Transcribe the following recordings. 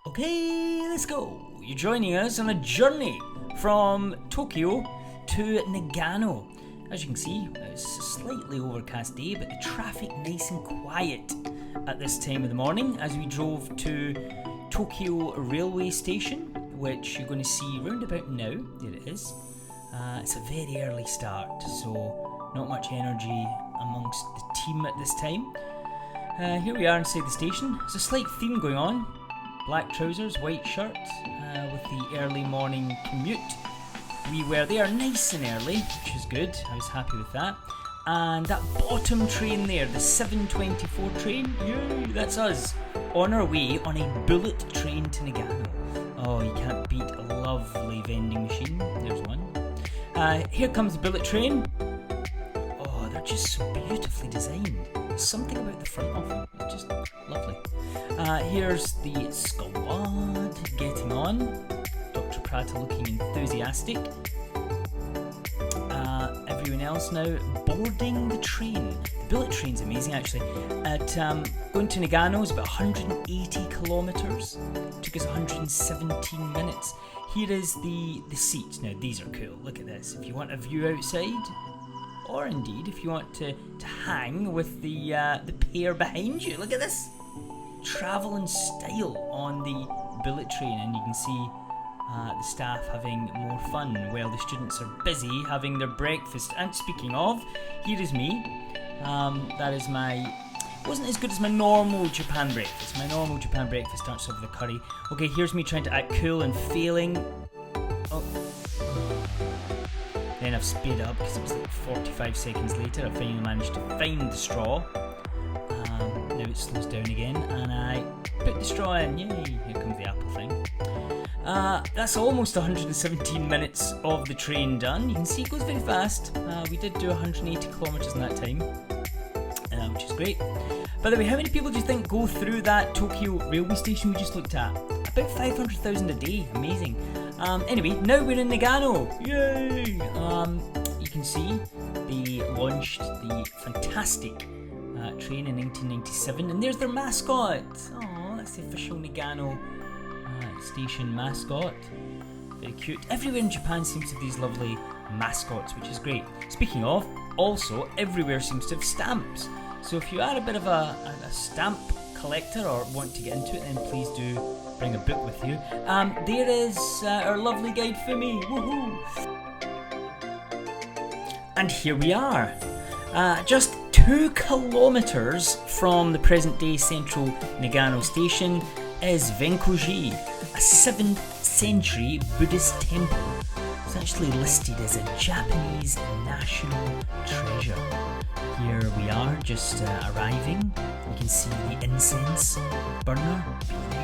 Okay, let's go. You're joining us on a journey from Tokyo to Nagano. As you can see, it's a slightly overcast day, but the traffic nice and quiet at this time of the morning as we drove to Tokyo railway station, which you're going to see round about now. There it is. It's a very early start, so not much energy amongst the team at this time. Here we are inside the station. There's a slight theme going on. Black trousers, white shirt, with the early morning commute. We were there nice and early, which is good. I was happy with that. And that bottom train there, the 724 train, yay, that's us. On our way on a bullet train to Nagano. Oh, you can't beat a lovely vending machine. There's one. Here comes the bullet train. Oh, they're just so beautifully designed. There's something about the front of them. It's just lovely. Here's the squad getting on. Dr. Prata looking enthusiastic. Everyone else now boarding the train. The bullet train's amazing actually. Going to Nagano is about 180 kilometres. Took us 117 minutes. Here is the seats. Now these are cool. Look at this. If you want a view outside, or indeed if you want to hang with the pair behind you, look at this. Travel in style on the bullet train, and you can see the staff having more fun while the students are busy having their breakfast. And speaking of, here is me. That is wasn't as good as my normal Japan breakfast. My normal Japan breakfast starts off with a curry. Okay, here's me trying to act cool and failing. Oh. Then I've sped up because it was like 45 seconds later. I finally managed to find the straw. Now it slows down again, and I put the straw in. Yay! Here comes the apple thing. That's almost 117 minutes of the train done. You can see it goes very fast. We did do 180 kilometres in that time, which is great. By the way, how many people do you think go through that Tokyo railway station we just looked at? About 500,000 a day. Amazing. Anyway, now we're in Nagano. Yay! You can see they launched the fantastic train in 1997, and there's their mascot. Oh, that's the official Nagano station mascot. Very cute. Everywhere in Japan seems to have these lovely mascots, which is great. Speaking of, also everywhere seems to have stamps. So if you are a bit of a stamp collector or want to get into it, then please do bring a book with you. There is our lovely guide Fumi. Woohoo! And here we are. Just 2 kilometres from the present-day central Nagano station is Zenkō-ji, a 7th century Buddhist temple. It's actually listed as a Japanese national treasure. Here we are, just arriving. You can see the incense burner,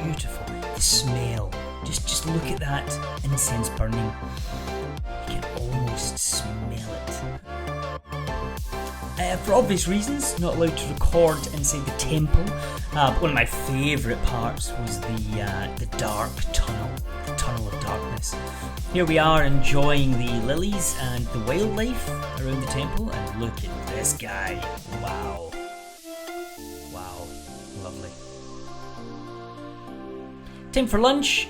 beautiful. The smell, just look at that incense burning. You can almost smell it. For obvious reasons, not allowed to record inside the temple. One of my favourite parts was the dark tunnel, the tunnel of darkness. Here we are enjoying the lilies and the wildlife around the temple, and look at this guy. Wow. Wow. Lovely. Time for lunch.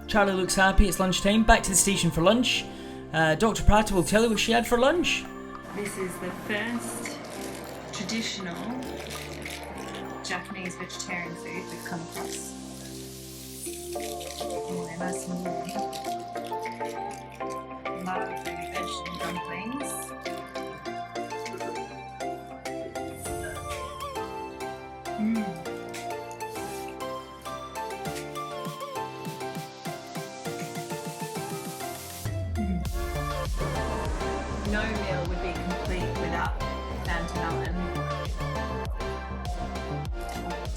Charlie looks happy, it's lunchtime. Back to the station for lunch. Dr. Prata will tell you what she had for lunch. This is the first traditional Japanese vegetarian food we've come across. Oh, they're nice and warm. Lovely vegetable dumplings. No meal would be complete without Phantom melon.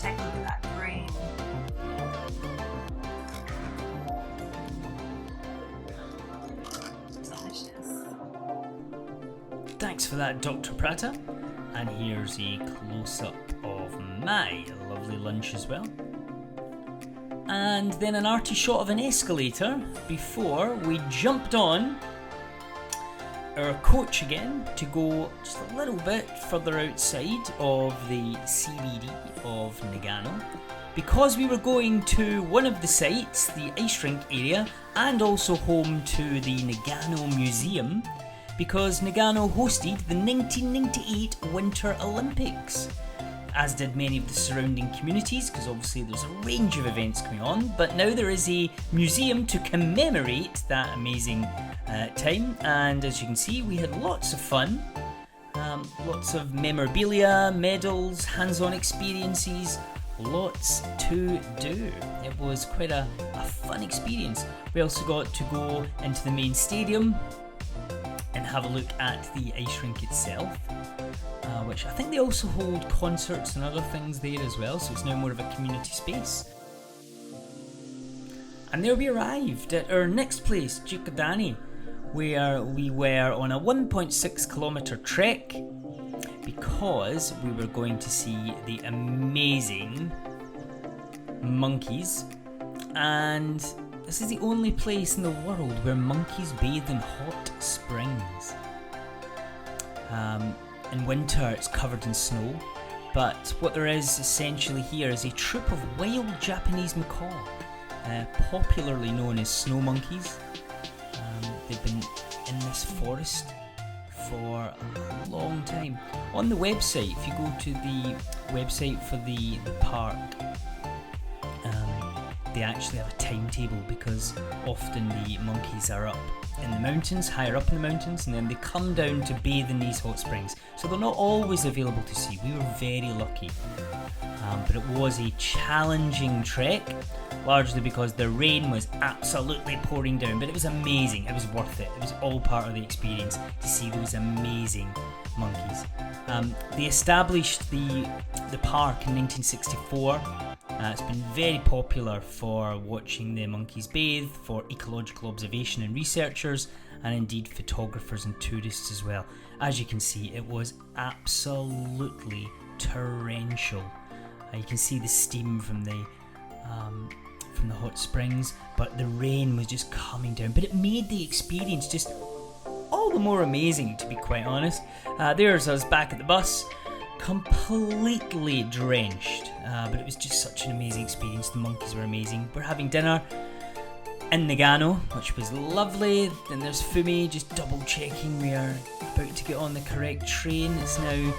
Take a look at that green. Delicious. Thanks for that, Dr. Prata. And here's a close-up of my lovely lunch as well. And then an arty shot of an escalator before we jumped on our coach again to go just a little bit further outside of the CBD of Nagano. because we were going to one of the sites, the ice rink area, and also home to the Nagano Museum, because Nagano hosted the 1998 Winter Olympics, as did many of the surrounding communities, because obviously there's a range of events going on, but now there is a museum to commemorate that amazing time, and as you can see, we had lots of fun, lots of memorabilia, medals, hands-on experiences, lots to do. It was quite a fun experience. We also got to go into the main stadium and have a look at the ice rink itself, which I think they also hold concerts and other things there as well, so it's now more of a community space. And there we arrived at our next place, Jigokudani, where we were on a 1.6 kilometre trek because we were going to see the amazing monkeys, and this is the only place in the world where monkeys bathe in hot springs. In winter it's covered in snow, but what there is essentially here is a troop of wild Japanese macaw, popularly known as snow monkeys. They've been in this forest for a long time. On the website, if you go to the website for the park, they actually have a timetable, because often the monkeys are up in the mountains, higher up in the mountains, and then they come down to bathe in these hot springs. So they're not always available to see. We were very lucky. But it was a challenging trek, largely because the rain was absolutely pouring down, but it was amazing. It was worth it. It was all part of the experience to see those amazing monkeys. They established the park in 1964. It's been very popular for watching the monkeys bathe, for ecological observation and researchers, and indeed photographers and tourists as well. As you can see, it was absolutely torrential. You can see the steam from the hot springs, but the rain was just coming down. But it made the experience just all the more amazing, to be quite honest. There's us back at the bus, completely drenched, but it was just such an amazing experience. The monkeys were amazing. We're having dinner in Nagano, which was lovely. Then there's Fumi just double checking we are about to get on the correct train. It's now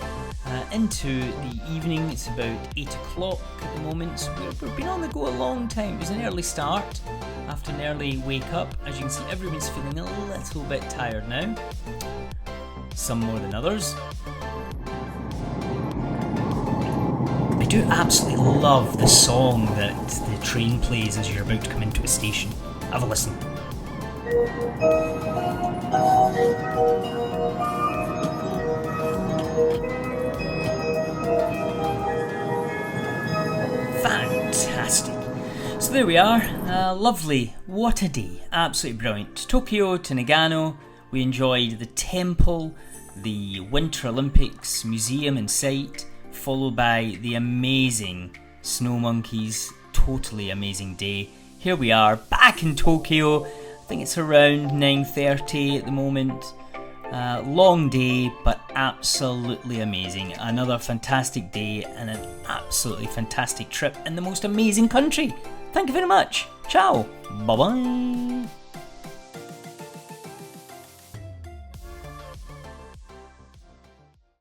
into the evening. It's about 8 o'clock at the moment, so we've been on the go a long time. It was an early start after an early wake up. As you can see, everyone's feeling a little bit tired now, some more than others. I do absolutely love the song that the train plays as you're about to come into a station. Have a listen. Fantastic. So there we are. Lovely. What a day. Absolutely brilliant. Tokyo to Nagano. We enjoyed the temple, the Winter Olympics museum and site, followed by the amazing snow monkeys. Totally amazing day. Here we are back in Tokyo. I think it's around 9:30 at the moment. Long day, but absolutely amazing. Another fantastic day and an absolutely fantastic trip in the most amazing country. Thank you very much. Ciao. Bye bye.